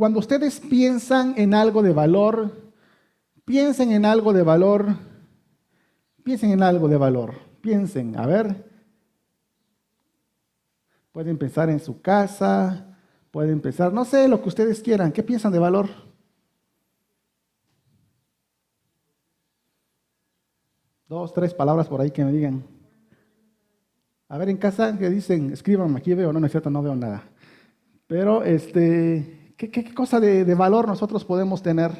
cuando ustedes piensan en algo de valor, piensen en algo de valor, piensen en algo de valor, piensen, a ver, pueden pensar en su casa, pueden pensar, no sé, lo que ustedes quieran, ¿qué piensan de valor? Dos, tres palabras por ahí que me digan. A ver, en casa, ¿qué dicen? Escríbanme, aquí veo, no, no es cierto, no veo nada. Pero, ¿qué cosa de valor nosotros podemos tener?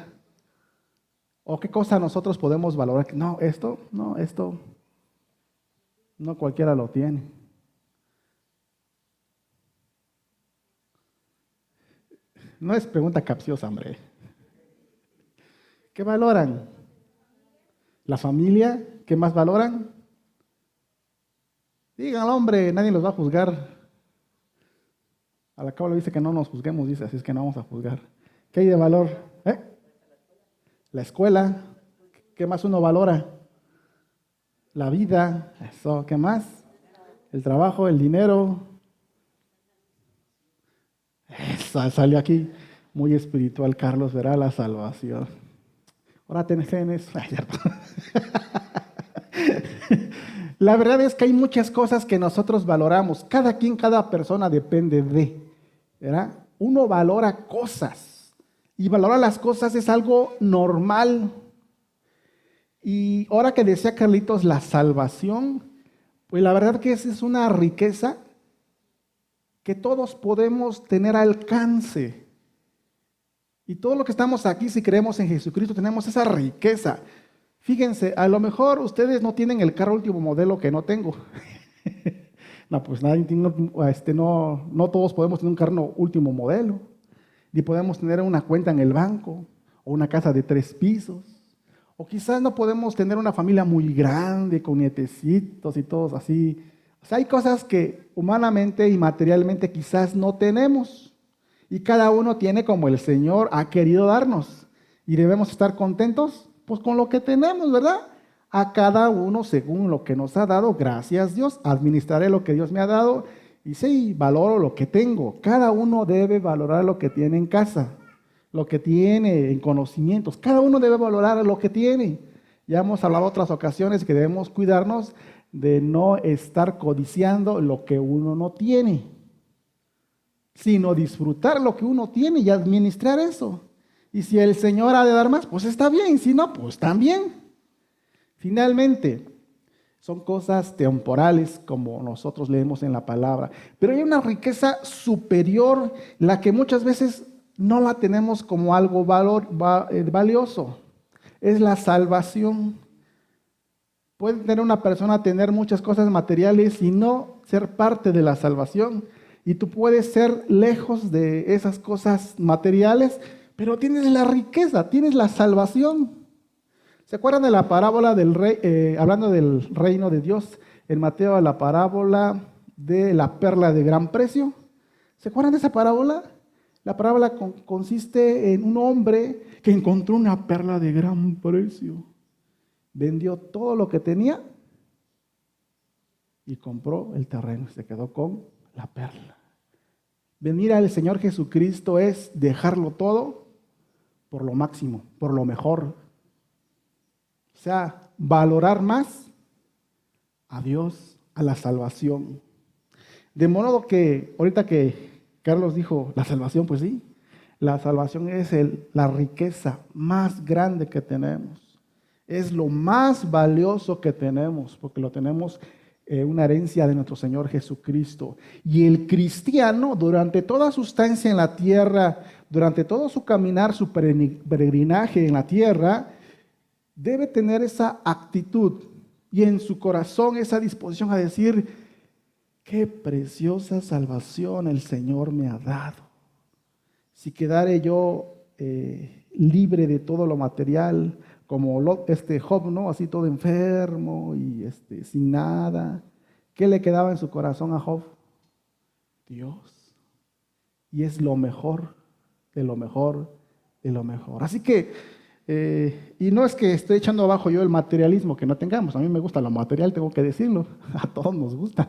¿O qué cosa nosotros podemos valorar? No, esto, no cualquiera lo tiene. No es pregunta capciosa, hombre. ¿Qué valoran? ¿La familia? ¿Qué más valoran? Díganlo, hombre, nadie los va a juzgar. A la cabo le dice que no nos juzguemos, dice, así es que no vamos a juzgar. ¿Qué hay de valor? ¿Eh? La escuela. ¿Qué más uno valora? La vida. Eso, ¿qué más? El trabajo, el dinero. Eso, salió aquí muy espiritual, Carlos, verá la salvación. Ahora tenés, cierto. La verdad es que hay muchas cosas que nosotros valoramos. Cada quien, cada persona depende de, ¿verdad? Uno valora cosas y valorar las cosas es algo normal. Y ahora que decía Carlitos, la salvación, pues la verdad que esa es una riqueza que todos podemos tener alcance. Y todo lo que estamos aquí, si creemos en Jesucristo, tenemos esa riqueza. Fíjense, a lo mejor ustedes no tienen el carro último modelo que no tengo. No, pues nadie tiene, no todos podemos tener un carro último modelo. Ni podemos tener una cuenta en el banco, o una casa de 3 pisos. O quizás no podemos tener una familia muy grande, con nietecitos y todos así. O sea, hay cosas que humanamente y materialmente quizás no tenemos. Y cada uno tiene como el Señor ha querido darnos. Y debemos estar contentos pues con lo que tenemos, ¿verdad? A cada uno según lo que nos ha dado, gracias Dios, administraré lo que Dios me ha dado y sí, valoro lo que tengo. Cada uno debe valorar lo que tiene en casa, lo que tiene en conocimientos. Cada uno debe valorar lo que tiene. Ya hemos hablado otras ocasiones que debemos cuidarnos de no estar codiciando lo que uno no tiene, sino disfrutar lo que uno tiene y administrar eso. Y si el Señor ha de dar más, pues está bien, si no, pues también. Finalmente, son cosas temporales como nosotros leemos en la palabra, pero hay una riqueza superior, la que muchas veces no la tenemos como algo valioso, es la salvación. Puede tener una persona tener muchas cosas materiales y no ser parte de la salvación, y tú puedes ser lejos de esas cosas materiales, pero tienes la riqueza, tienes la salvación. ¿Se acuerdan de la parábola del rey, hablando del reino de Dios, en Mateo, la parábola de la perla de gran precio? ¿Se acuerdan de esa parábola? La parábola consiste en un hombre que encontró una perla de gran precio. Vendió todo lo que tenía y compró el terreno. Se quedó con la perla. Venir al Señor Jesucristo es dejarlo todo por lo máximo, por lo mejor. O sea, valorar más a Dios, a la salvación. De modo que, ahorita que Carlos dijo, la salvación, pues sí, la salvación es la riqueza más grande que tenemos. Es lo más valioso que tenemos, porque lo tenemos una herencia de nuestro Señor Jesucristo. Y el cristiano, durante toda su estancia en la tierra, durante todo su caminar, su peregrinaje en la tierra, debe tener esa actitud y en su corazón esa disposición a decir, qué preciosa salvación el Señor me ha dado. Si quedare yo libre de todo lo material, como Job, ¿no? Así todo enfermo y sin nada. ¿Qué le quedaba en su corazón a Job? Dios. Y es lo mejor, de lo mejor, de lo mejor. Así que, y no es que esté echando abajo yo el materialismo que no tengamos. A mí me gusta lo material, tengo que decirlo. A todos nos gusta.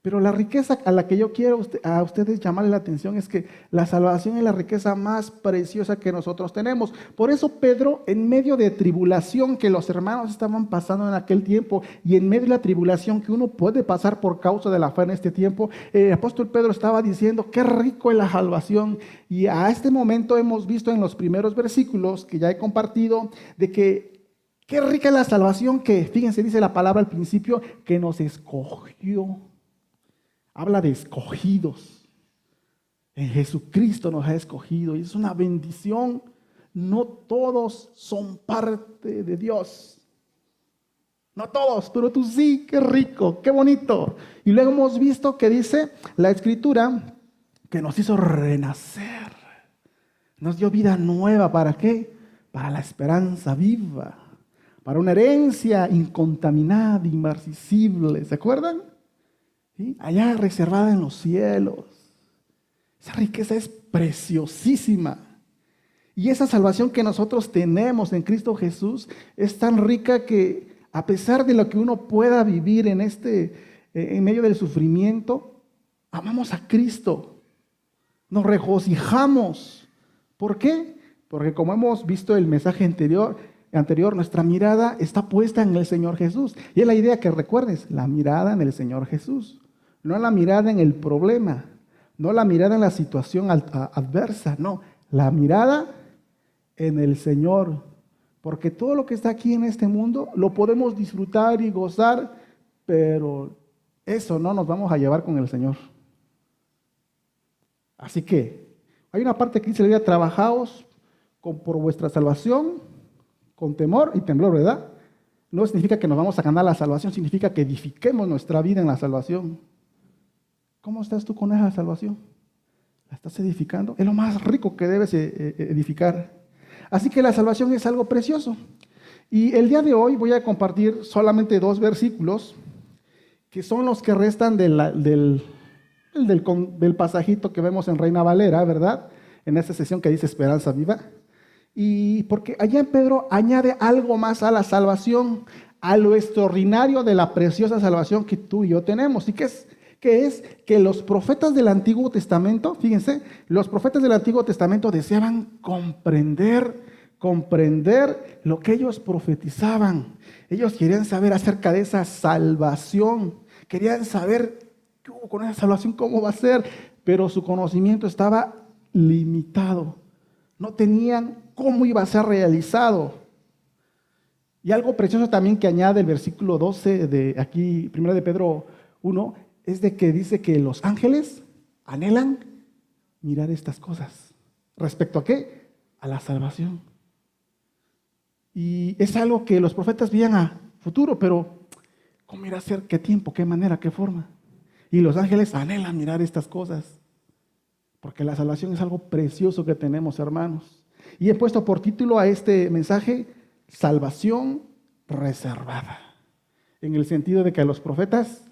Pero la riqueza a la que yo quiero a ustedes llamarle la atención es que la salvación es la riqueza más preciosa que nosotros tenemos. Por eso Pedro, en medio de tribulación que los hermanos estaban pasando en aquel tiempo y en medio de la tribulación que uno puede pasar por causa de la fe en este tiempo, el apóstol Pedro estaba diciendo, qué rico es la salvación. Y a este momento hemos visto en los primeros versículos que ya he compartido de que qué rica es la salvación que, fíjense, dice la palabra al principio, que nos escogió. Habla de escogidos. En Jesucristo nos ha escogido y es una bendición. No todos son parte de Dios. No todos, pero tú sí, qué rico, qué bonito. Y luego hemos visto que dice la Escritura que nos hizo renacer. Nos dio vida nueva. ¿Para qué? Para la esperanza viva. Para una herencia incontaminada, inmarcesible. ¿Se acuerdan? ¿Sí? Allá reservada en los cielos. Esa riqueza es preciosísima. Y esa salvación que nosotros tenemos en Cristo Jesús es tan rica que a pesar de lo que uno pueda vivir en medio del sufrimiento, amamos a Cristo. Nos regocijamos. ¿Por qué? Porque como hemos visto el mensaje anterior, nuestra mirada está puesta en el Señor Jesús. Y es la idea que recuerdes, la mirada en el Señor Jesús. No la mirada en el problema, no la mirada en la situación adversa, no, la mirada en el Señor. Porque todo lo que está aquí en este mundo lo podemos disfrutar y gozar, pero eso no nos vamos a llevar con el Señor. Así que hay una parte que dice, trabajaos por vuestra salvación, con temor y temblor, ¿verdad? No significa que nos vamos a ganar la salvación, significa que edifiquemos nuestra vida en la salvación. ¿Cómo estás tú con esa salvación? ¿La estás edificando? Es lo más rico que debes edificar. Así que la salvación es algo precioso. Y el día de hoy voy a compartir solamente 2 versículos que son los que restan del pasajito que vemos en Reina Valera, ¿verdad? En esta sesión que dice Esperanza Viva. Y porque allá Pedro añade algo más a la salvación, a lo extraordinario de la preciosa salvación que tú y yo tenemos. ¿Y qué es? Que los profetas del Antiguo Testamento, fíjense, los profetas del Antiguo Testamento deseaban comprender lo que ellos profetizaban. Ellos querían saber acerca de esa salvación, querían saber con esa salvación cómo va a ser, pero su conocimiento estaba limitado. No tenían cómo iba a ser realizado. Y algo precioso también que añade el versículo 12 de aquí, 1 de Pedro 1, es de que dice que los ángeles anhelan mirar estas cosas. ¿Respecto a qué? A la salvación. Y es algo que los profetas veían a futuro, pero ¿cómo irá a ser? ¿Qué tiempo? ¿Qué manera? ¿Qué forma? Y los ángeles anhelan mirar estas cosas. Porque la salvación es algo precioso que tenemos, hermanos. Y he puesto por título a este mensaje, Salvación reservada. En el sentido de que los profetas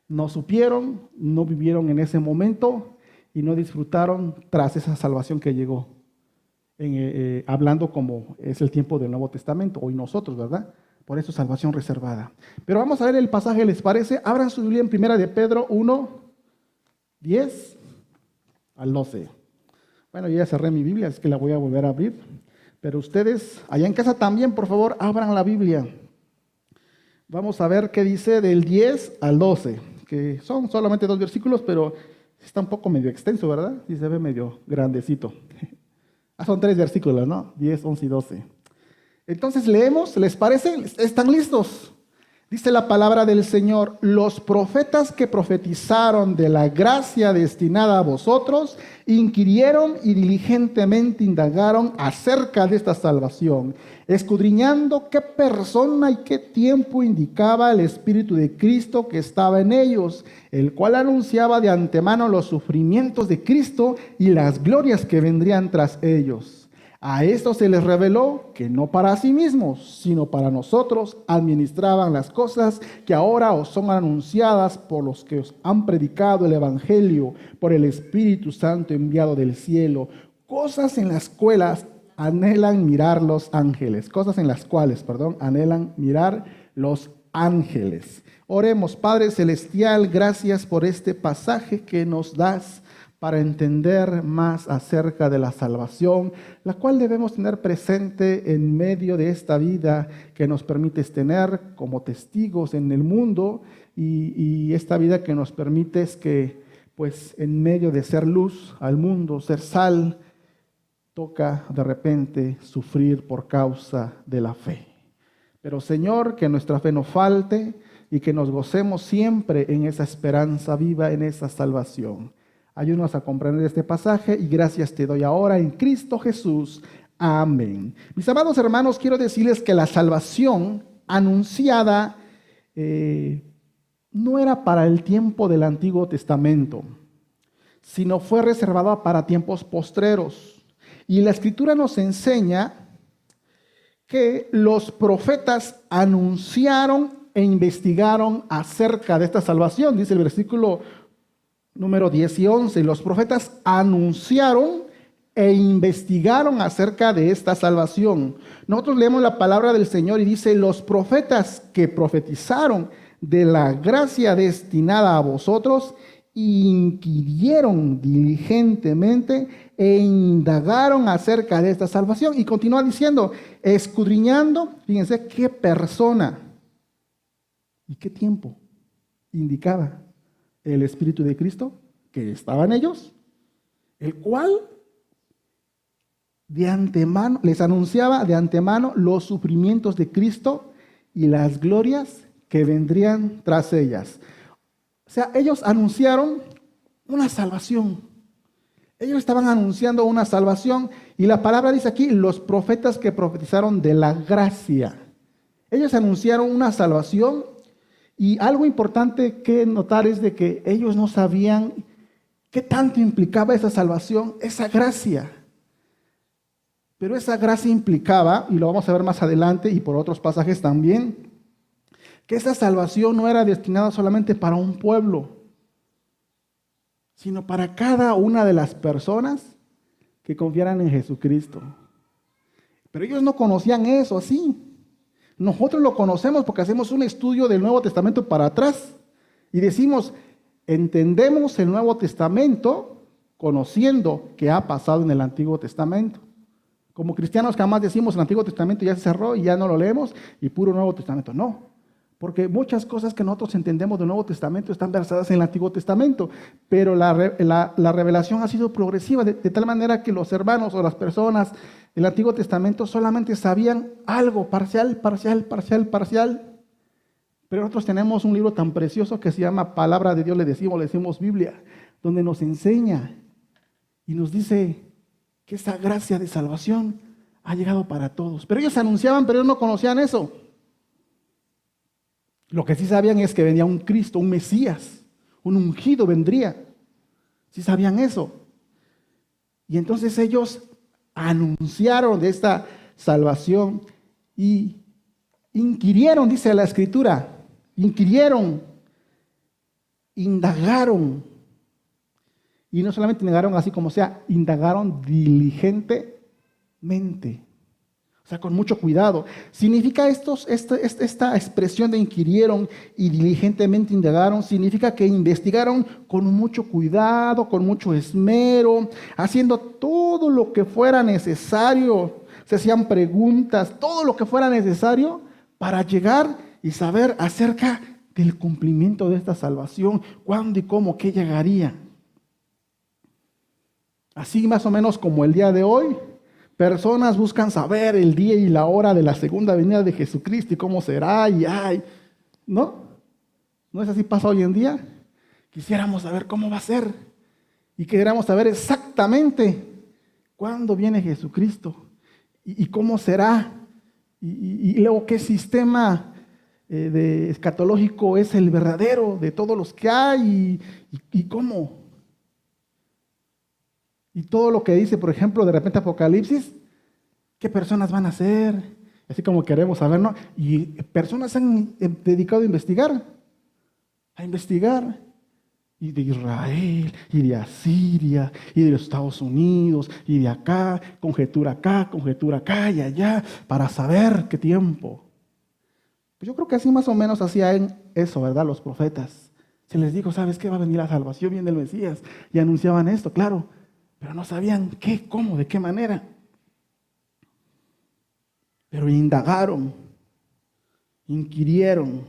no supieron, no vivieron en ese momento y no disfrutaron tras esa salvación que llegó. Hablando como es el tiempo del Nuevo Testamento, hoy nosotros, ¿verdad? Por eso salvación reservada. Pero vamos a ver el pasaje, ¿les parece? Abran su Biblia en 1 de Pedro 1, 10 al 12. Bueno, yo ya cerré mi Biblia, es que la voy a volver a abrir. Pero ustedes, allá en casa también, por favor, abran la Biblia. Vamos a ver qué dice del 10 al 12, que son solamente 2 versículos, pero está un poco medio extenso, ¿verdad? Sí se ve medio grandecito. Son 3 versículos, ¿no? 10, 11 y 12. Entonces leemos, ¿les parece? ¿Están listos? Dice la palabra del Señor: los profetas que profetizaron de la gracia destinada a vosotros, inquirieron y diligentemente indagaron acerca de esta salvación, escudriñando qué persona y qué tiempo indicaba el Espíritu de Cristo que estaba en ellos, el cual anunciaba de antemano los sufrimientos de Cristo y las glorias que vendrían tras ellos. A esto se les reveló que no para sí mismos, sino para nosotros administraban las cosas que ahora os son anunciadas por los que os han predicado el Evangelio, por el Espíritu Santo enviado del cielo, cosas en las cuales anhelan mirar los ángeles, anhelan mirar los ángeles. Oremos. Padre Celestial, gracias por este pasaje que nos das para entender más acerca de la salvación, la cual debemos tener presente en medio de esta vida que nos permites tener como testigos en el mundo, y esta vida que nos permites que, pues, en medio de ser luz al mundo, ser sal, toca de repente sufrir por causa de la fe. Pero Señor, que nuestra fe no falte y que nos gocemos siempre en esa esperanza viva, en esa salvación. Ayúdanos a comprender este pasaje y gracias te doy ahora en Cristo Jesús. Amén. Mis amados hermanos, quiero decirles que la salvación anunciada no era para el tiempo del Antiguo Testamento, sino fue reservada para tiempos postreros. Y la Escritura nos enseña que los profetas anunciaron e investigaron acerca de esta salvación. Dice el versículo número 10 y 11. Los profetas anunciaron e investigaron acerca de esta salvación. Nosotros leemos la palabra del Señor y dice: los profetas que profetizaron de la gracia destinada a vosotros inquirieron diligentemente e indagaron acerca de esta salvación. Y continúa diciendo, escudriñando, fíjense qué persona y qué tiempo indicaba el Espíritu de Cristo que estaba en ellos, el cual de antemano les anunciaba de antemano los sufrimientos de Cristo y las glorias que vendrían tras ellas. O sea, ellos anunciaron una salvación. Ellos estaban anunciando una salvación, y la palabra dice aquí, los profetas que profetizaron de la gracia. Ellos anunciaron una salvación, y algo importante que notar es de que ellos no sabían qué tanto implicaba esa salvación, esa gracia. Pero esa gracia implicaba, y lo vamos a ver más adelante y por otros pasajes también, que esa salvación no era destinada solamente para un pueblo, sino para cada una de las personas que confiaran en Jesucristo. Pero ellos no conocían eso así. Nosotros lo conocemos porque hacemos un estudio del Nuevo Testamento para atrás y decimos, entendemos el Nuevo Testamento conociendo qué ha pasado en el Antiguo Testamento. Como cristianos jamás decimos el Antiguo Testamento ya se cerró y ya no lo leemos y puro Nuevo Testamento. No. Porque muchas cosas que nosotros entendemos del Nuevo Testamento están basadas en el Antiguo Testamento, pero la revelación ha sido progresiva, de tal manera que los hermanos o las personas del Antiguo Testamento solamente sabían algo, parcial. Pero nosotros tenemos un libro tan precioso que se llama Palabra de Dios, le decimos Biblia, donde nos enseña y nos dice que esa gracia de salvación ha llegado para todos. Pero ellos anunciaban, pero ellos no conocían eso. Lo que sí sabían es que venía un Cristo, un Mesías, un ungido vendría. Sí sabían eso. Y entonces ellos anunciaron de esta salvación y inquirieron, dice la Escritura, inquirieron, indagaron. Y no solamente indagaron así como sea, indagaron diligentemente. O sea, con mucho cuidado. Significa esta expresión de inquirieron y diligentemente indagaron, significa que investigaron con mucho cuidado, con mucho esmero, haciendo todo lo que fuera necesario. Se hacían preguntas, todo lo que fuera necesario para llegar y saber acerca del cumplimiento de esta salvación, cuándo y cómo, qué llegaría. Así más o menos como el día de hoy, personas buscan saber el día y la hora de la segunda venida de Jesucristo y cómo será y ¿no? ¿No es así pasa hoy en día? Quisiéramos saber cómo va a ser y quisiéramos saber exactamente cuándo viene Jesucristo y cómo será y luego qué sistema escatológico es el verdadero de todos los que hay y cómo. Y todo lo que dice, por ejemplo, de repente Apocalipsis, ¿qué personas van a ser? Así como queremos saber, ¿no? Y personas se han dedicado a investigar. Y de Israel, y de Asiria, y de los Estados Unidos, y de acá, conjetura acá y allá, para saber qué tiempo. Pues yo creo que así más o menos hacían eso, ¿verdad? Los profetas. Se les dijo, ¿sabes qué? Va a venir la salvación, viene el Mesías. Y anunciaban esto, claro, pero no sabían qué, cómo, de qué manera. Pero indagaron, inquirieron,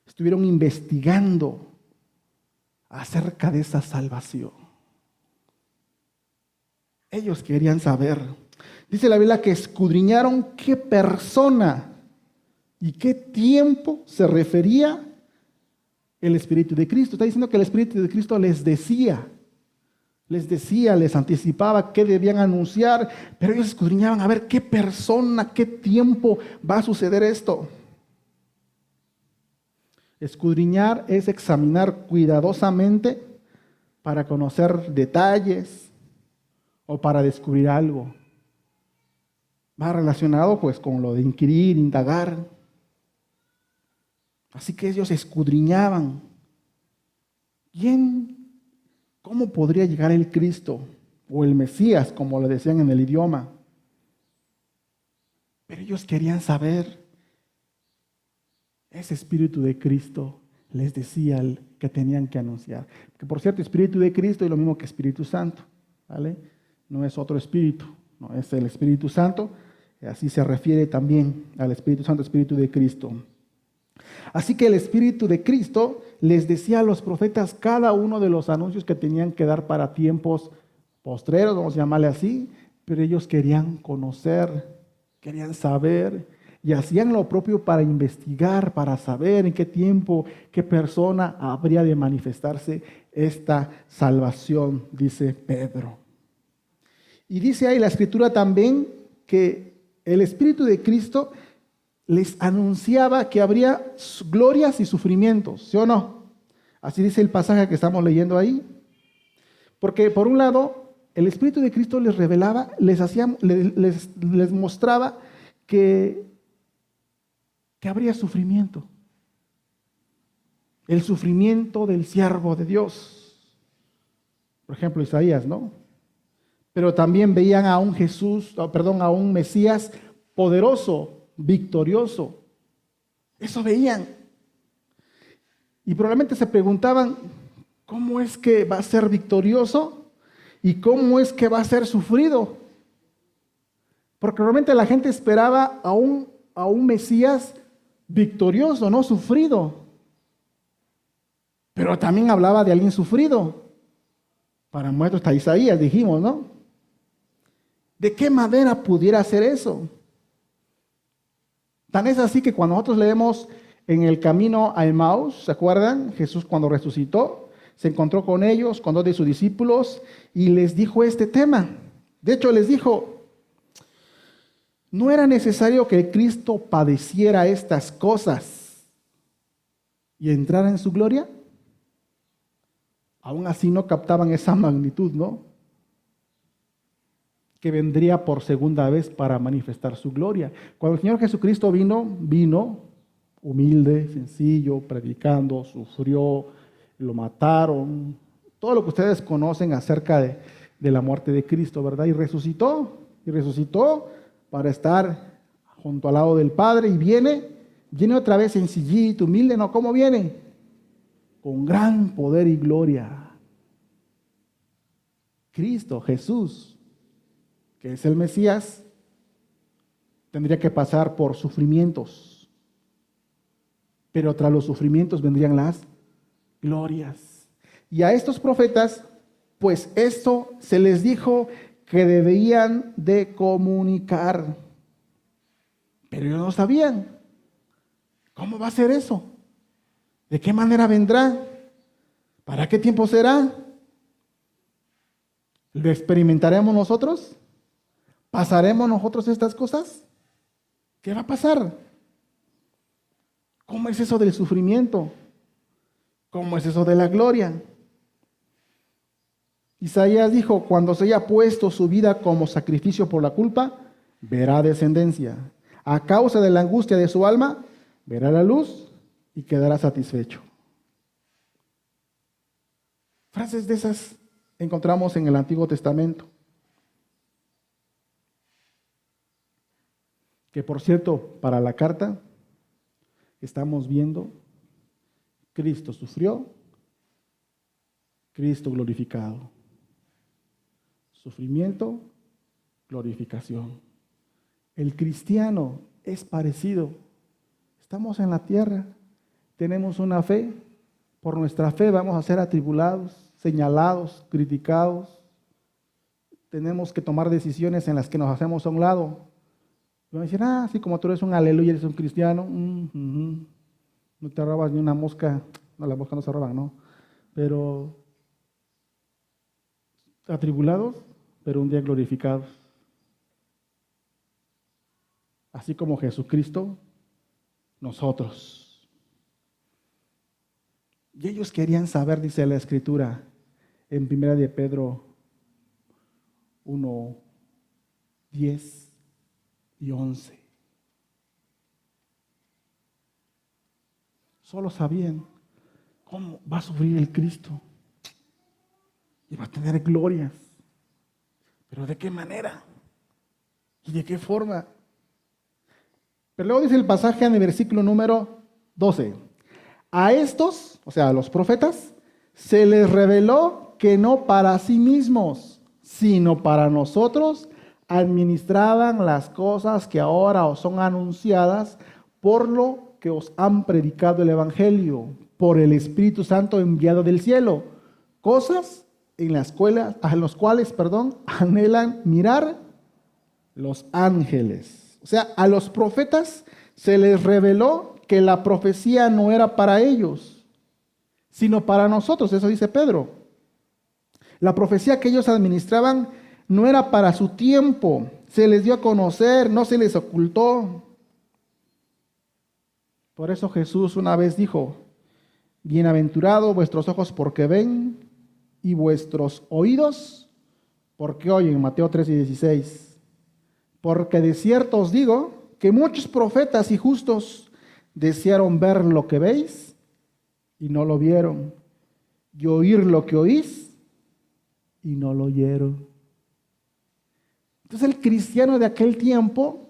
estuvieron investigando acerca de esa salvación. Ellos querían saber. Dice la Biblia que escudriñaron qué persona y qué tiempo se refería el Espíritu de Cristo. Está diciendo que el Espíritu de Cristo les decía, les anticipaba qué debían anunciar, pero ellos escudriñaban a ver qué persona, qué tiempo va a suceder esto. Escudriñar es examinar cuidadosamente para conocer detalles o para descubrir algo. Va relacionado pues con lo de inquirir, indagar. Así que ellos escudriñaban. ¿Cómo podría llegar el Cristo o el Mesías, como le decían en el idioma? Pero ellos querían saber. Ese Espíritu de Cristo les decía que tenían que anunciar. Que por cierto, Espíritu de Cristo es lo mismo que Espíritu Santo, ¿vale? No es otro Espíritu, no es el Espíritu Santo. Así se refiere también al Espíritu Santo, Espíritu de Cristo. Así que el Espíritu de Cristo les decía a los profetas cada uno de los anuncios que tenían que dar para tiempos postreros, vamos a llamarle así, pero ellos querían conocer, querían saber y hacían lo propio para investigar, para saber en qué tiempo, qué persona habría de manifestarse esta salvación, dice Pedro. Y dice ahí la Escritura también que el Espíritu de Cristo les anunciaba que habría glorias y sufrimientos, ¿sí o no? Así dice el pasaje que estamos leyendo ahí. Porque por un lado, el Espíritu de Cristo les revelaba, les mostraba que habría sufrimiento. El sufrimiento del siervo de Dios. Por ejemplo, Isaías, ¿no? Pero también veían a a un Mesías poderoso, victorioso. Eso veían. Y probablemente se preguntaban, ¿cómo es que va a ser victorioso? ¿Y cómo es que va a ser sufrido? Porque realmente la gente esperaba a un Mesías victorioso, no sufrido. Pero también hablaba de alguien sufrido. Para muerto está Isaías, dijimos, ¿no? ¿De qué manera pudiera hacer eso? Tan es así que cuando nosotros leemos en el camino a Emaús, ¿se acuerdan? Jesús cuando resucitó, se encontró con ellos, con 2 de sus discípulos, y les dijo este tema. De hecho, les dijo, ¿no era necesario que Cristo padeciera estas cosas y entrara en su gloria? Aún así no captaban esa magnitud, ¿no? Que vendría por segunda vez para manifestar su gloria. Cuando el Señor Jesucristo vino humilde, sencillo, predicando, sufrió, lo mataron, todo lo que ustedes conocen acerca de la muerte de Cristo, ¿verdad? Y resucitó para estar junto al lado del Padre y viene otra vez sencillito, humilde, ¿no? ¿Cómo viene? Con gran poder y gloria. Cristo, Jesús, que es el Mesías, tendría que pasar por sufrimientos. Pero tras los sufrimientos vendrían las glorias. Y a estos profetas, pues esto se les dijo que debían de comunicar. Pero ellos no sabían. ¿Cómo va a ser eso? ¿De qué manera vendrá? ¿Para qué tiempo será? ¿Lo experimentaremos nosotros? ¿Pasaremos nosotros estas cosas? ¿Qué va a pasar? ¿Cómo es eso del sufrimiento? ¿Cómo es eso de la gloria? Isaías dijo, cuando se haya puesto su vida como sacrificio por la culpa, verá descendencia. A causa de la angustia de su alma, verá la luz y quedará satisfecho. Frases de esas encontramos en el Antiguo Testamento. Que por cierto, para la carta, estamos viendo, Cristo sufrió, Cristo glorificado. Sufrimiento, glorificación. El cristiano es parecido. Estamos en la tierra, tenemos una fe, por nuestra fe vamos a ser atribulados, señalados, criticados. Tenemos que tomar decisiones en las que nos hacemos a un lado. Van a decir, sí, como tú eres un aleluya, eres un cristiano, no te robas ni una mosca, no, las moscas no se roban, ¿no? Pero atribulados, pero un día glorificados. Así como Jesucristo, nosotros. Y ellos querían saber, dice la Escritura, en 1 de Pedro 1, 10 y 11. Solo sabían cómo va a sufrir el Cristo. Y va a tener glorias. ¿Pero de qué manera? ¿Y de qué forma? Pero luego dice el pasaje en el versículo número 12. A estos, o sea, a los profetas, se les reveló que no para sí mismos, sino para nosotros, administraban las cosas que ahora os son anunciadas por lo que os han predicado el Evangelio, por el Espíritu Santo enviado del cielo. Cosas a los cuales anhelan mirar los ángeles. O sea, a los profetas se les reveló que la profecía no era para ellos, sino para nosotros, eso dice Pedro. La profecía que ellos administraban no era para su tiempo, se les dio a conocer, no se les ocultó. Por eso Jesús una vez dijo, bienaventurados vuestros ojos porque ven y vuestros oídos porque oyen, Mateo 3:16. Porque de cierto os digo que muchos profetas y justos desearon ver lo que veis y no lo vieron, y oír lo que oís y no lo oyeron. Entonces el cristiano de aquel tiempo,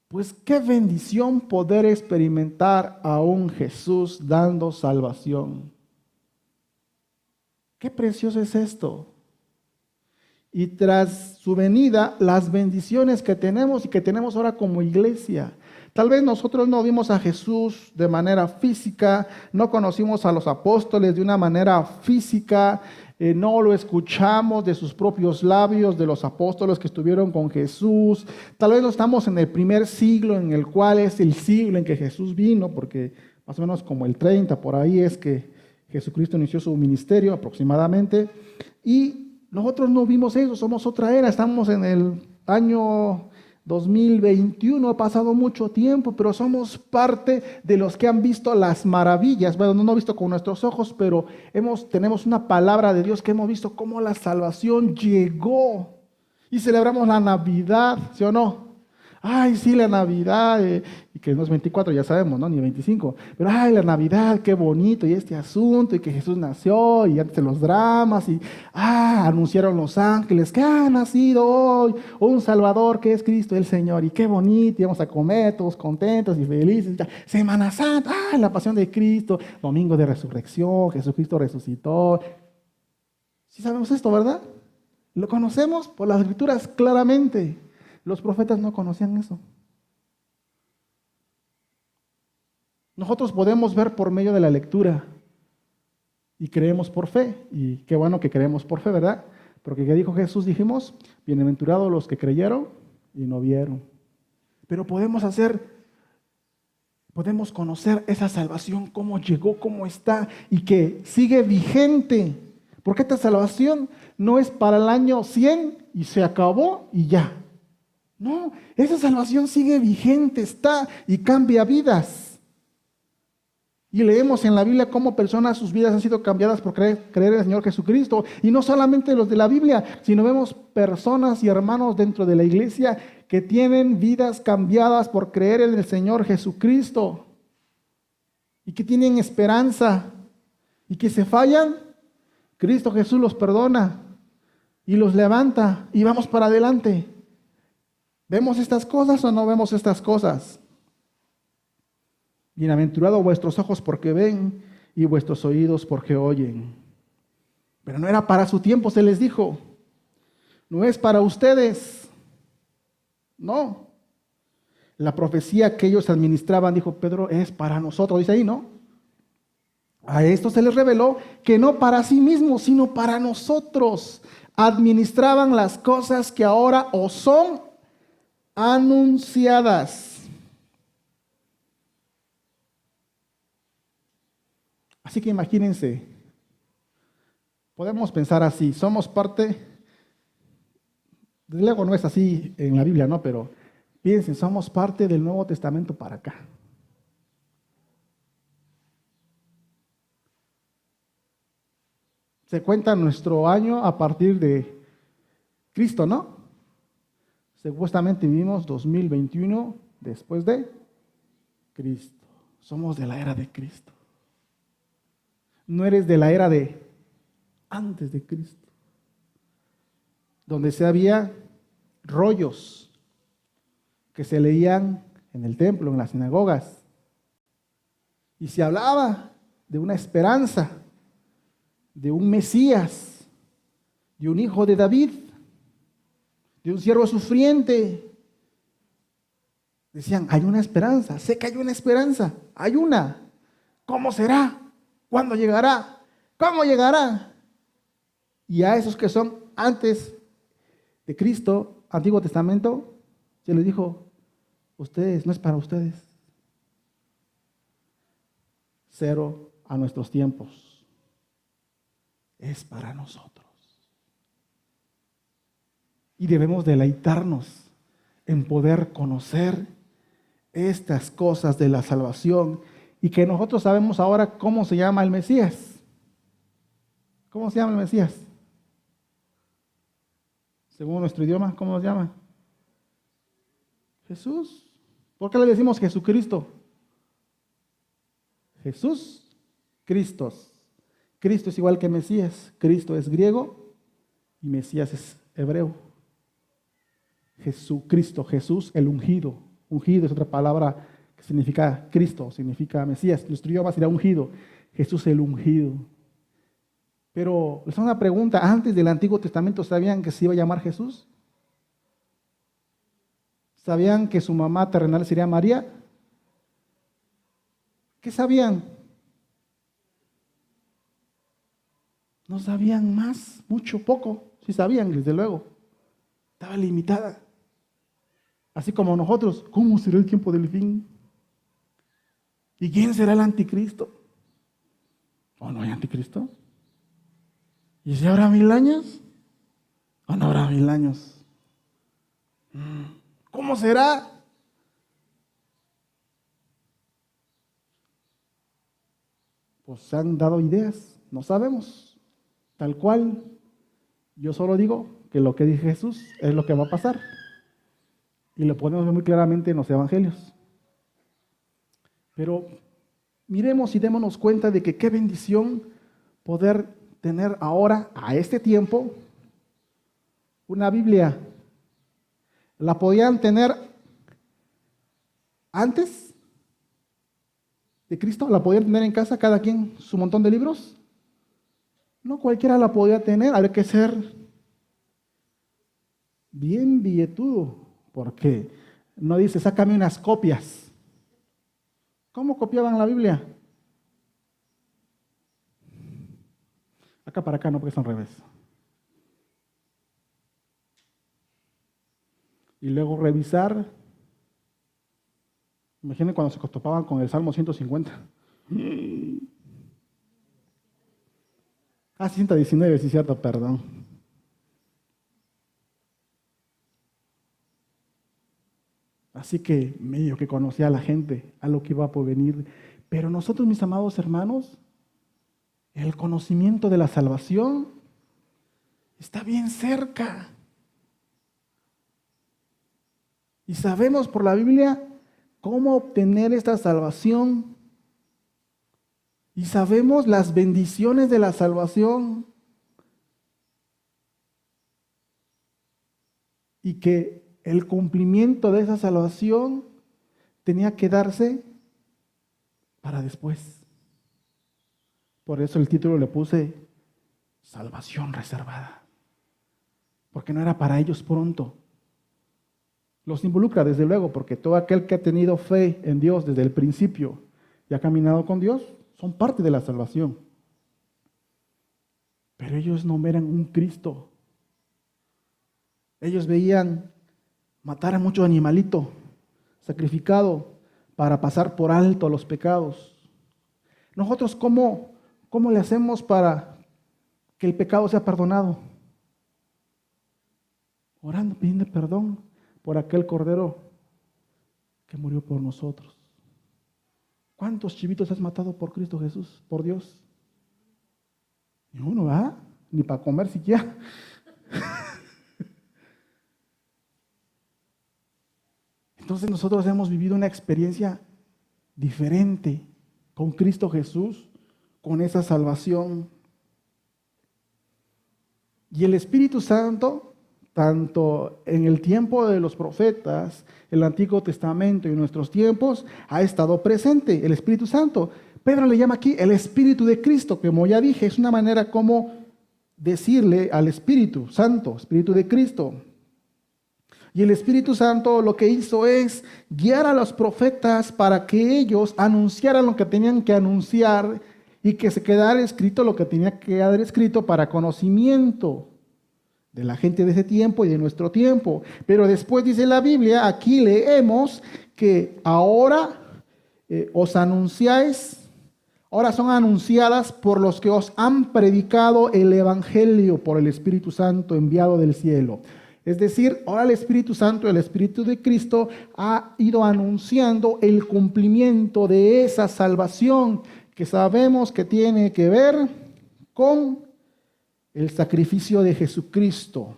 pues qué bendición poder experimentar a un Jesús dando salvación. Qué precioso es esto. Y tras su venida, las bendiciones que tenemos y que tenemos ahora como iglesia. Tal vez nosotros no vimos a Jesús de manera física, no conocimos a los apóstoles de una manera física, no lo escuchamos de sus propios labios, de los apóstoles que estuvieron con Jesús. Tal vez no estamos en el primer siglo, en el cual es el siglo en que Jesús vino, porque más o menos como el 30, por ahí es que Jesucristo inició su ministerio aproximadamente. Y nosotros no vimos eso, somos otra era, estamos en el año 2021, ha pasado mucho tiempo, pero somos parte de los que han visto las maravillas. Bueno, no he visto con nuestros ojos, pero tenemos una palabra de Dios que hemos visto cómo la salvación llegó. Y celebramos la Navidad, ¿sí o no? Ay, sí, la Navidad, y que no es 24, ya sabemos, ¿no? Ni 25. Pero, ay, la Navidad, qué bonito, y este asunto, y que Jesús nació, y antes de los dramas, y, anunciaron los ángeles que ha nacido hoy un Salvador que es Cristo el Señor, y qué bonito, y vamos a comer todos contentos y felices. Ya. Semana Santa, la pasión de Cristo, domingo de resurrección, Jesucristo resucitó. Sí sabemos esto, ¿verdad? Lo conocemos por las Escrituras claramente. Los profetas no conocían eso. Nosotros podemos ver por medio de la lectura y creemos por fe. Y qué bueno que creemos por fe, ¿verdad? Porque ¿qué dijo Jesús? Dijimos, bienaventurados los que creyeron y no vieron. Pero podemos conocer esa salvación, cómo llegó, cómo está y que sigue vigente. Porque esta salvación no es para el año 100 y se acabó y ya. No, esa salvación sigue vigente, está y cambia vidas. Y leemos en la Biblia cómo personas, sus vidas han sido cambiadas por creer en el Señor Jesucristo. Y no solamente los de la Biblia, sino vemos personas y hermanos dentro de la iglesia que tienen vidas cambiadas por creer en el Señor Jesucristo. Y que tienen esperanza. Y que se fallan, Cristo Jesús los perdona y los levanta y vamos para adelante. ¿Vemos estas cosas o no vemos estas cosas? Bienaventurados vuestros ojos porque ven y vuestros oídos porque oyen. Pero no era para su tiempo, se les dijo. No es para ustedes. No. La profecía que ellos administraban, dijo Pedro, es para nosotros. Dice ahí, ¿no? A esto se les reveló que no para sí mismos, sino para nosotros. Administraban las cosas que ahora os son anunciadas. Así que imagínense, podemos pensar así, somos parte, luego no es así en la Biblia, ¿no? Pero piensen, somos parte del Nuevo Testamento para acá. Se cuenta nuestro año a partir de Cristo, ¿no? Supuestamente vivimos 2021 después de Cristo. Somos de la era de Cristo. No eres de la era de antes de Cristo, donde se había rollos que se leían en el templo, en las sinagogas, y se hablaba de una esperanza, de un Mesías, de un hijo de David, de un siervo sufriente. Decían, hay una esperanza, sé que hay una esperanza, hay una. ¿Cómo será? ¿Cuándo llegará? ¿Cómo llegará? Y a esos que son antes de Cristo, Antiguo Testamento, se les dijo, ustedes, no es para ustedes. Cero a nuestros tiempos. Es para nosotros. Y debemos deleitarnos en poder conocer estas cosas de la salvación y que nosotros sabemos ahora cómo se llama el Mesías. ¿Cómo se llama el Mesías? Según nuestro idioma, ¿cómo nos llama? Jesús. ¿Por qué le decimos Jesucristo? Jesús, Cristos. Cristo es igual que Mesías. Cristo es griego y Mesías es hebreo. Jesucristo, Jesús, el ungido. Ungido es otra palabra que significa Cristo, significa Mesías. Nuestro idioma será ungido. Jesús el ungido. Pero les hago una pregunta. ¿Antes del Antiguo Testamento sabían que se iba a llamar Jesús? ¿Sabían que su mamá terrenal sería María? ¿Qué sabían? No sabían más, mucho, poco. Sí sabían, desde luego. Estaba limitada. Así como nosotros, ¿cómo será el tiempo del fin? ¿Y quién será el anticristo? ¿O no hay anticristo? ¿Y si habrá 1000 años? ¿O no habrá 1000 años? ¿Cómo será? Pues se han dado ideas, no sabemos. Tal cual, yo solo digo que lo que dice Jesús es lo que va a pasar. Y lo podemos ver muy claramente en los evangelios. Pero miremos y démonos cuenta de que qué bendición poder tener ahora, a este tiempo, una Biblia. ¿La podían tener antes de Cristo? ¿La podían tener en casa cada quien su montón de libros? No cualquiera la podía tener, habría que ser bien billetudo, porque no dice, sácame unas copias. ¿Cómo copiaban la Biblia? Acá para acá, no, porque es al revés. Y luego revisar. Imaginen cuando se topaban con el Salmo 150. 119, sí, cierto, perdón. Así que medio que conocía a la gente, a lo que iba por venir. Pero nosotros, mis amados hermanos, el conocimiento de la salvación está bien cerca. Y sabemos por la Biblia cómo obtener esta salvación. Y sabemos las bendiciones de la salvación. Y que el cumplimiento de esa salvación tenía que darse para después. Por eso el título le puse salvación reservada, porque no era para ellos pronto. Los involucra desde luego, porque todo aquel que ha tenido fe en Dios desde el principio y ha caminado con Dios, son parte de la salvación. Pero ellos no eran un Cristo. Ellos veían matar a mucho animalito sacrificado para pasar por alto los pecados. Nosotros, ¿cómo le hacemos para que el pecado sea perdonado? Orando, pidiendo perdón por aquel cordero que murió por nosotros. ¿Cuántos chivitos has matado por Cristo Jesús, por Dios? Ni uno, ¿verdad? Ni para comer siquiera. Entonces nosotros hemos vivido una experiencia diferente con Cristo Jesús, con esa salvación. Y el Espíritu Santo, tanto en el tiempo de los profetas, el Antiguo Testamento y en nuestros tiempos, ha estado presente. El Espíritu Santo, Pedro le llama aquí el Espíritu de Cristo, que como ya dije, es una manera como decirle al Espíritu Santo, Espíritu de Cristo. Y el Espíritu Santo lo que hizo es guiar a los profetas para que ellos anunciaran lo que tenían que anunciar y que se quedara escrito lo que tenía que quedar escrito para conocimiento de la gente de ese tiempo y de nuestro tiempo. Pero después dice la Biblia, aquí leemos que ahora os anunciáis, ahora son anunciadas por los que os han predicado el Evangelio por el Espíritu Santo enviado del cielo. Es decir, ahora el Espíritu Santo, el Espíritu de Cristo, ha ido anunciando el cumplimiento de esa salvación que sabemos que tiene que ver con el sacrificio de Jesucristo,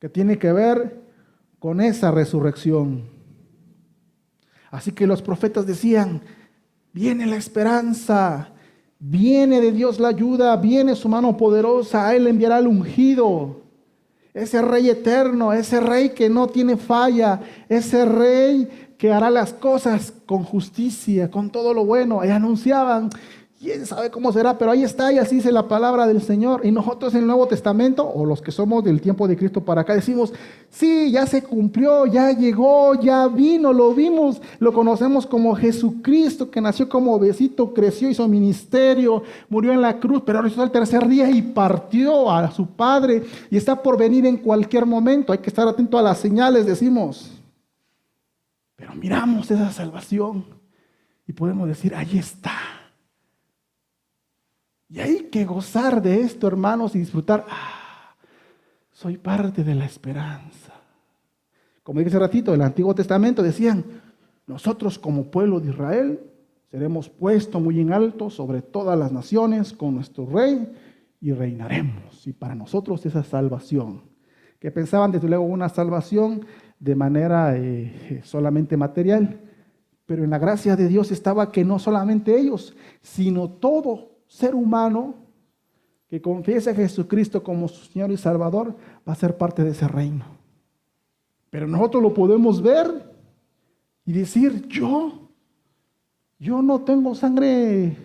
que tiene que ver con esa resurrección. Así que los profetas decían, viene la esperanza, viene de Dios la ayuda, viene su mano poderosa, a Él enviará el ungido. Ese rey eterno, ese rey que no tiene falla, ese rey que hará las cosas con justicia, con todo lo bueno. Y anunciaban, quién sabe cómo será, pero ahí está, y así dice la palabra del Señor. Y nosotros en el Nuevo Testamento, o los que somos del tiempo de Cristo para acá, decimos, sí, ya se cumplió, ya llegó, ya vino, lo vimos, lo conocemos como Jesucristo, que nació como besito, creció, hizo ministerio, murió en la cruz, pero resucitó al tercer día y partió a su Padre, y está por venir en cualquier momento. Hay que estar atento a las señales, decimos. Pero miramos esa salvación y podemos decir, ahí está. Y hay que gozar de esto, hermanos, y disfrutar. Soy parte de la esperanza. Como dije hace ratito, en el Antiguo Testamento decían, nosotros como pueblo de Israel seremos puestos muy en alto sobre todas las naciones con nuestro rey y reinaremos. Y para nosotros esa salvación, que pensaban desde luego una salvación de manera solamente material, pero en la gracia de Dios estaba que no solamente ellos, sino todo ser humano que confiese a Jesucristo como su Señor y Salvador va a ser parte de ese reino. Pero nosotros lo podemos ver y decir, yo no tengo sangre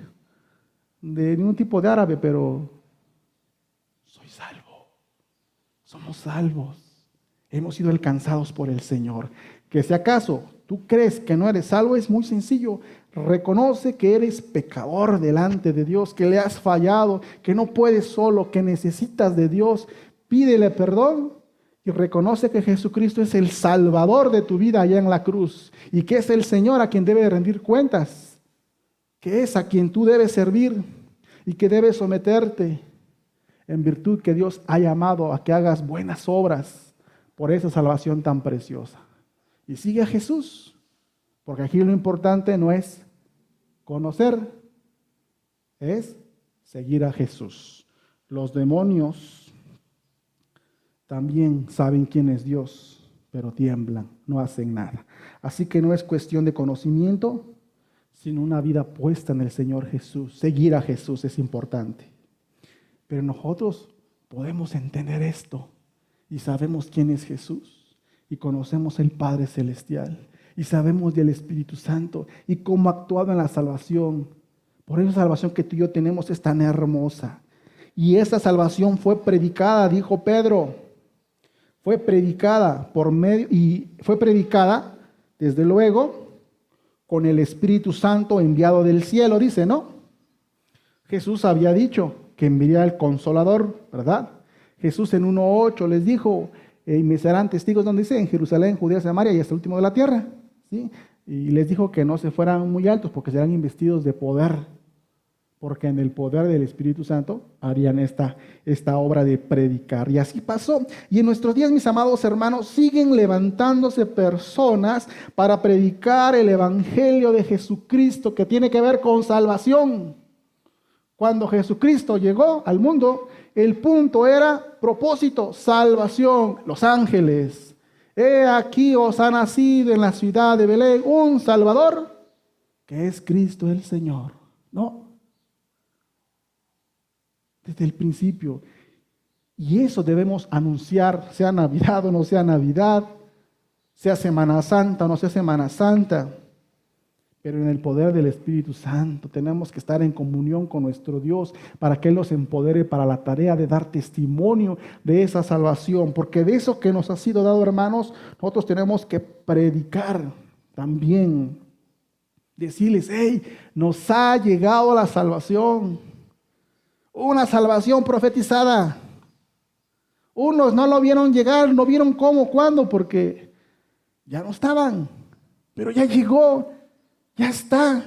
de ningún tipo de árabe, pero soy salvo. Somos salvos. Hemos sido alcanzados por el Señor. Que si acaso tú crees que no eres salvo, es muy sencillo. Reconoce que eres pecador delante de Dios, que le has fallado, que no puedes solo, que necesitas de Dios. Pídele perdón y reconoce que Jesucristo es el Salvador de tu vida allá en la cruz y que es el Señor a quien debe rendir cuentas, que es a quien tú debes servir y que debes someterte en virtud que Dios ha llamado a que hagas buenas obras por esa salvación tan preciosa. Y sigue a Jesús. Porque aquí lo importante no es conocer, es seguir a Jesús. Los demonios también saben quién es Dios, pero tiemblan, no hacen nada. Así que no es cuestión de conocimiento, sino una vida puesta en el Señor Jesús. Seguir a Jesús es importante. Pero nosotros podemos entender esto y sabemos quién es Jesús y conocemos el Padre Celestial. y sabemos del Espíritu Santo y cómo ha actuado en la salvación. Por eso la salvación que tú y yo tenemos es tan hermosa. Y esa salvación fue predicada, dijo Pedro, fue predicada desde luego, con el Espíritu Santo enviado del cielo, dice, ¿no? Jesús había dicho que enviaría el Consolador, ¿verdad? Jesús en 1:8 les dijo, y me serán testigos, donde dice, en Jerusalén, Judea, Samaria y hasta el último de la tierra, ¿sí? Y les dijo que no se fueran muy altos porque serán investidos de poder, porque en el poder del Espíritu Santo harían esta obra de predicar. Y así pasó. Y en nuestros días, mis amados hermanos, siguen levantándose personas para predicar el Evangelio de Jesucristo, que tiene que ver con salvación. Cuando Jesucristo llegó al mundo, el punto era propósito, salvación. Los ángeles, he aquí os ha nacido en la ciudad de Belén un Salvador, que es Cristo el Señor. No, desde el principio. Y eso debemos anunciar, sea Navidad o no sea Navidad, sea Semana Santa o no sea Semana Santa. Pero en el poder del Espíritu Santo tenemos que estar en comunión con nuestro Dios para que Él nos empodere para la tarea de dar testimonio de esa salvación. Porque de eso que nos ha sido dado, hermanos, nosotros tenemos que predicar también. Decirles, hey, nos ha llegado la salvación. Una salvación profetizada. Unos no lo vieron llegar, no vieron cómo, cuándo, porque ya no estaban. Pero ya llegó. Ya está,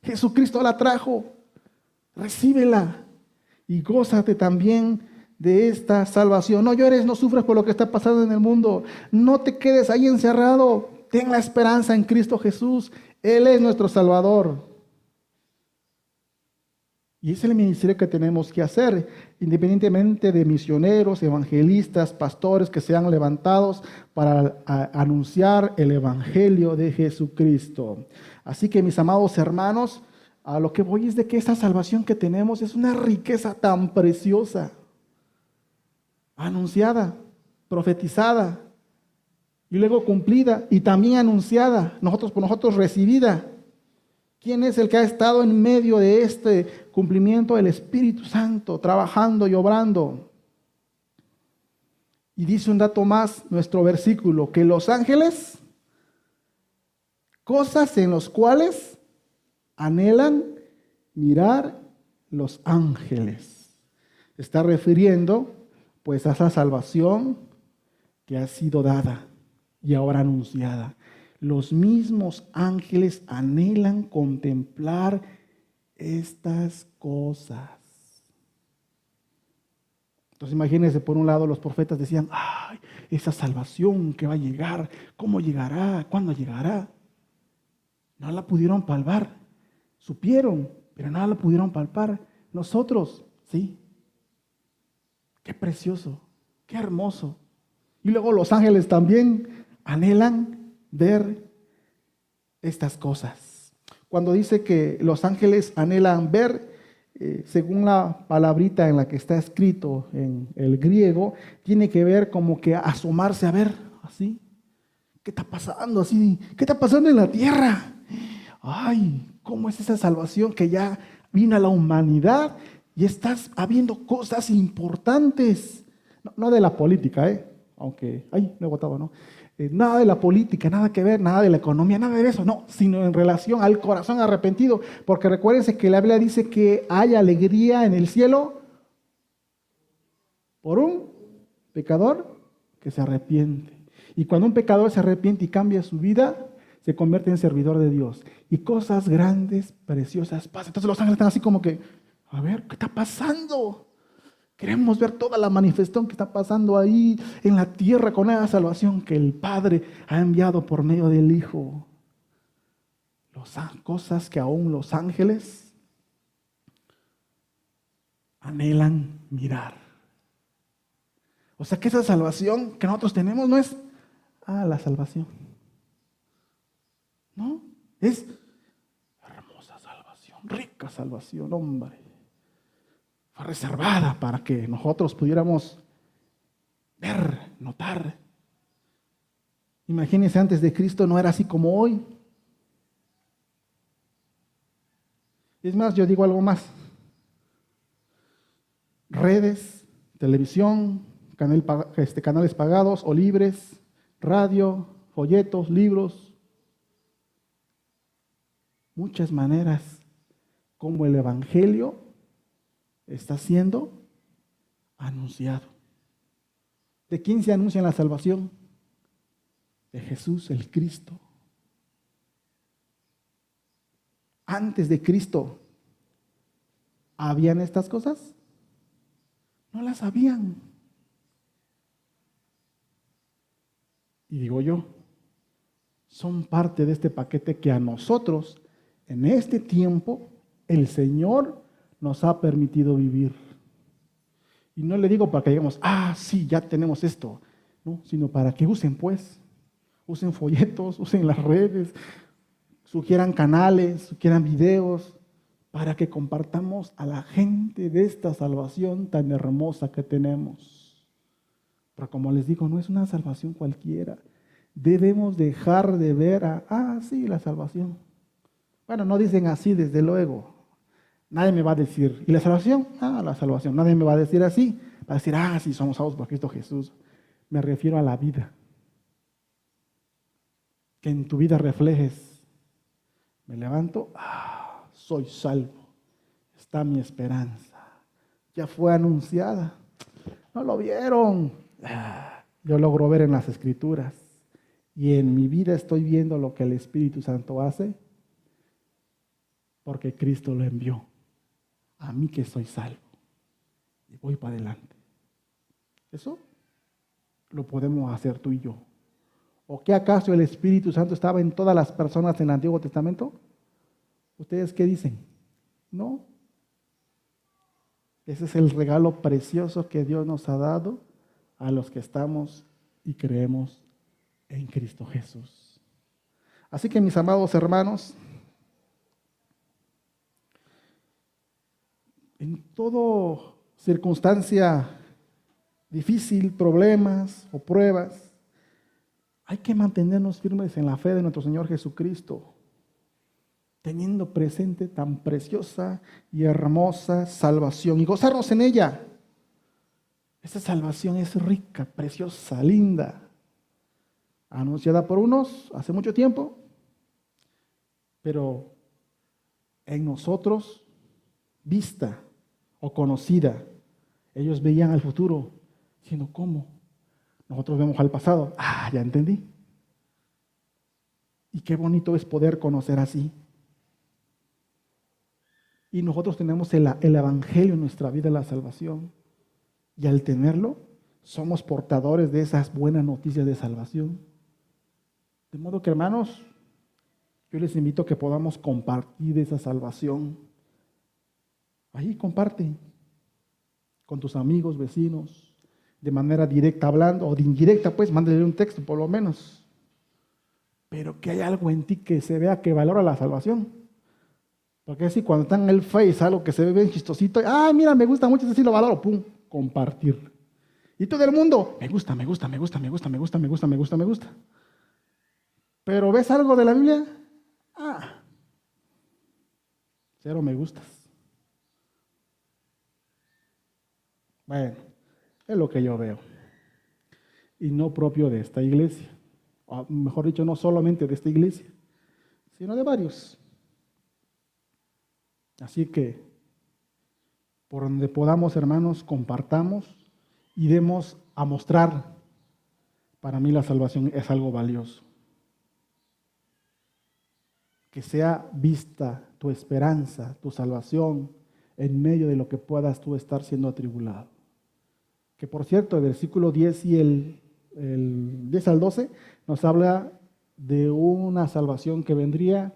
Jesucristo la trajo, recíbela y gózate también de esta salvación. No llores, no sufras por lo que está pasando en el mundo, no te quedes ahí encerrado, ten la esperanza en Cristo Jesús, Él es nuestro Salvador. Y ese es el ministerio que tenemos que hacer, independientemente de misioneros, evangelistas, pastores que sean levantados para anunciar el Evangelio de Jesucristo. Así que, mis amados hermanos, a lo que voy es de que esta salvación que tenemos es una riqueza tan preciosa, anunciada, profetizada, y luego cumplida, y también anunciada, por nosotros recibida. ¿Quién es el que ha estado en medio de este cumplimiento? El Espíritu Santo, trabajando y obrando. Y dice un dato más, nuestro versículo, que los ángeles, cosas en las cuales anhelan mirar los ángeles. Está refiriendo pues a esa salvación que ha sido dada y ahora anunciada. Los mismos ángeles anhelan contemplar estas cosas. Entonces imagínense, por un lado los profetas decían, ay, esa salvación que va a llegar, ¿cómo llegará? ¿Cuándo llegará? No la pudieron palpar, supieron, pero no la pudieron palpar. Nosotros, sí. Qué precioso, qué hermoso. Y luego los ángeles también anhelan ver estas cosas. Cuando dice que los ángeles anhelan ver, según la palabrita en la que está escrito en el griego, tiene que ver como que asomarse a ver, así. ¿Qué está pasando? Así, ¿qué está pasando en la tierra? Ay, ¿cómo es esa salvación que ya vino a la humanidad y estás habiendo cosas importantes? No de la política, aunque, no he votado, ¿no? Nada de la política, nada que ver, nada de la economía, nada de eso, no, sino en relación al corazón arrepentido, porque recuérdense que la Biblia dice que hay alegría en el cielo por un pecador que se arrepiente. Y cuando un pecador se arrepiente y cambia su vida, se convierte en servidor de Dios. Y cosas grandes, preciosas pasan. Entonces los ángeles están así como que, a ver, ¿qué está pasando? Queremos ver toda la manifestación que está pasando ahí en la tierra con esa salvación que el Padre ha enviado por medio del Hijo. Cosas que aún los ángeles anhelan mirar. O sea que esa salvación que nosotros tenemos no es la salvación. No, es hermosa salvación, rica salvación, hombre. Fue reservada para que nosotros pudiéramos ver, notar. Imagínense, antes de Cristo no era así como hoy. Es más, yo digo algo más. Redes, televisión, canales pagados o libres, radio, folletos, libros. Muchas maneras como el Evangelio está siendo anunciado. ¿De quién se anuncia la salvación? De Jesús el Cristo. Antes de Cristo, ¿habían estas cosas? No las habían. Y digo yo, son parte de este paquete que a nosotros, en este tiempo, el Señor nos ha permitido vivir. Y no le digo para que digamos, sí, ya tenemos esto, no, sino para que usen pues, usen folletos, usen las redes, sugieran canales, sugieran videos, para que compartamos a la gente de esta salvación tan hermosa que tenemos. Pero como les digo, no es una salvación cualquiera. Debemos dejar de ver sí, la salvación. Bueno, no dicen así, desde luego. Nadie me va a decir, ¿y la salvación? La salvación. Nadie me va a decir así. Va a decir, sí, somos salvos por Cristo Jesús. Me refiero a la vida. Que en tu vida reflejes. Me levanto, soy salvo. Está mi esperanza. Ya fue anunciada. No lo vieron. Yo logro ver en las Escrituras. Y en mi vida estoy viendo lo que el Espíritu Santo hace. Porque Cristo lo envió. A mí que soy salvo. Y voy para adelante. Eso lo podemos hacer tú y yo. ¿O qué acaso el Espíritu Santo estaba en todas las personas en el Antiguo Testamento? ¿Ustedes qué dicen? No. Ese es el regalo precioso que Dios nos ha dado a los que estamos y creemos en Cristo Jesús. Así que, mis amados hermanos, en toda circunstancia difícil, problemas o pruebas, hay que mantenernos firmes en la fe de nuestro Señor Jesucristo, teniendo presente tan preciosa y hermosa salvación y gozarnos en ella. Esta salvación es rica, preciosa, linda, anunciada por unos hace mucho tiempo, pero en nosotros vista o conocida. Ellos veían al futuro, diciendo, ¿cómo? Nosotros vemos al pasado. Ya entendí. Y qué bonito es poder conocer así. Y nosotros tenemos el Evangelio en nuestra vida, la salvación. Y al tenerlo, somos portadores de esas buenas noticias de salvación. De modo que, hermanos, yo les invito a que podamos compartir esa salvación. Ahí comparte con tus amigos, vecinos, de manera directa hablando, o de indirecta, pues, mándale un texto por lo menos. Pero que hay algo en ti que se vea que valora la salvación. Porque así cuando está en el Face, algo que se ve bien chistosito, mira, me gusta mucho, ese sí lo valoro, pum, compartir. Y todo el mundo, me gusta. Pero ¿ves algo de la Biblia? 0 me gustas. Bueno, es lo que yo veo. Y no propio de esta iglesia. O mejor dicho, no solamente de esta iglesia, sino de varios. Así que, por donde podamos, hermanos, compartamos y demos a mostrar. Para mí la salvación es algo valioso. Que sea vista tu esperanza, tu salvación, en medio de lo que puedas tú estar siendo atribulado. Que por cierto, el versículo 10 y el 10 al 12 nos habla de una salvación que vendría,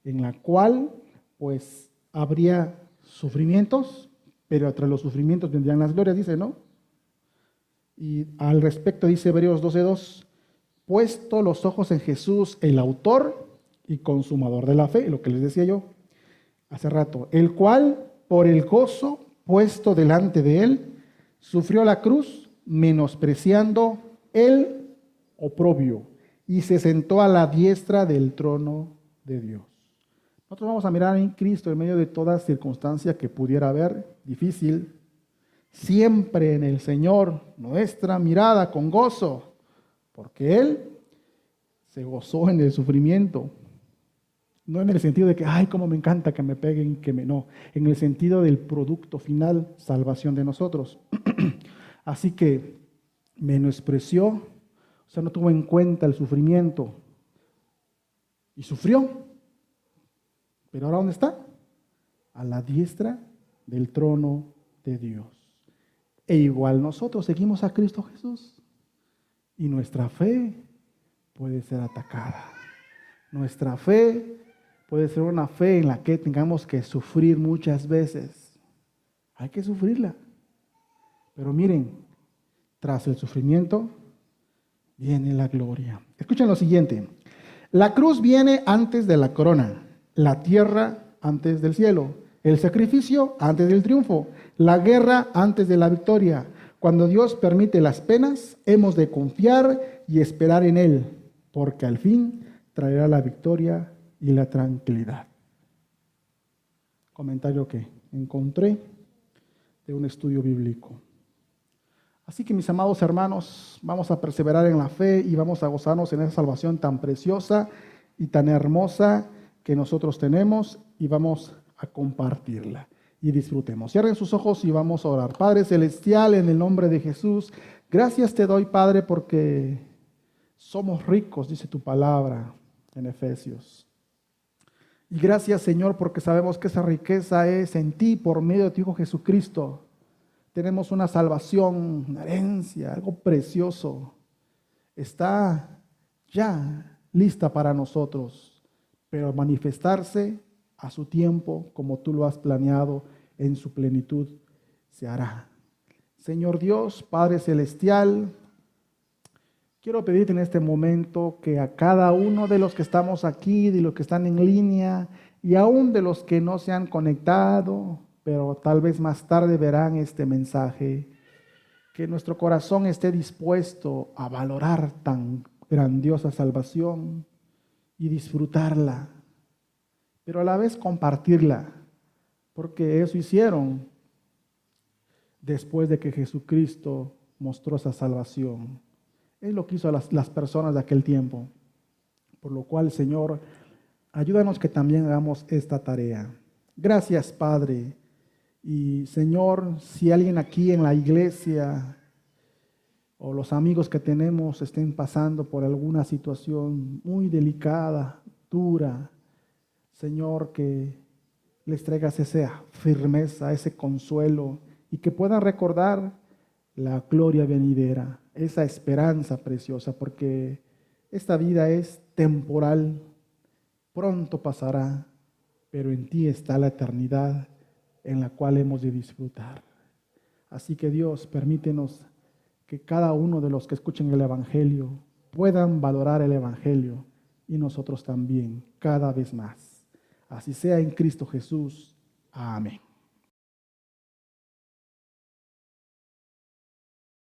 en la cual pues habría sufrimientos, pero entre los sufrimientos vendrían las glorias, dice, ¿no? Y al respecto dice Hebreos 12:2, puesto los ojos en Jesús, el autor y consumador de la fe, lo que les decía yo hace rato, el cual por el gozo puesto delante de él, sufrió la cruz, menospreciando el oprobio, y se sentó a la diestra del trono de Dios. Nosotros vamos a mirar en Cristo en medio de toda circunstancia que pudiera haber, difícil, siempre en el Señor, nuestra mirada con gozo, porque Él se gozó en el sufrimiento. No en el sentido de que, ay, cómo me encanta que me peguen, no. En el sentido del producto final, salvación de nosotros. Así que menospreció, o sea, no tuvo en cuenta el sufrimiento y sufrió. Pero ahora, ¿dónde está? A la diestra del trono de Dios. E igual nosotros seguimos a Cristo Jesús y nuestra fe puede ser atacada. Nuestra fe puede ser una fe en la que tengamos que sufrir muchas veces. Hay que sufrirla. Pero miren, tras el sufrimiento viene la gloria. Escuchen lo siguiente. La cruz viene antes de la corona, la tierra antes del cielo, el sacrificio antes del triunfo, la guerra antes de la victoria. Cuando Dios permite las penas, hemos de confiar y esperar en Él, porque al fin traerá la victoria y la tranquilidad. Comentario que encontré de un estudio bíblico. Así que mis amados hermanos, vamos a perseverar en la fe y vamos a gozarnos en esa salvación tan preciosa y tan hermosa que nosotros tenemos y vamos a compartirla y disfrutemos. Cierren sus ojos y vamos a orar. Padre Celestial, en el nombre de Jesús, gracias te doy, Padre, porque somos ricos, dice tu palabra en Efesios. Y gracias, Señor, porque sabemos que esa riqueza es en ti, por medio de tu Hijo Jesucristo. Tenemos una salvación, una herencia, algo precioso. Está ya lista para nosotros, pero manifestarse a su tiempo, como tú lo has planeado, en su plenitud se hará. Señor Dios, Padre Celestial, quiero pedirte en este momento que a cada uno de los que estamos aquí, de los que están en línea, y aún de los que no se han conectado, pero tal vez más tarde verán este mensaje, que nuestro corazón esté dispuesto a valorar tan grandiosa salvación y disfrutarla, pero a la vez compartirla, porque eso hicieron después de que Jesucristo mostró esa salvación. Es lo que hizo las personas de aquel tiempo, por lo cual, Señor, ayúdanos que también hagamos esta tarea. Gracias, Padre. Y Señor, si alguien aquí en la iglesia o los amigos que tenemos estén pasando por alguna situación muy delicada, dura, Señor, que les traigas esa firmeza, ese consuelo y que puedan recordar la gloria venidera, esa esperanza preciosa, porque esta vida es temporal, pronto pasará, pero en ti está la eternidad en la cual hemos de disfrutar. Así que Dios, permítenos que cada uno de los que escuchen el Evangelio puedan valorar el Evangelio y nosotros también, cada vez más. Así sea en Cristo Jesús. Amén.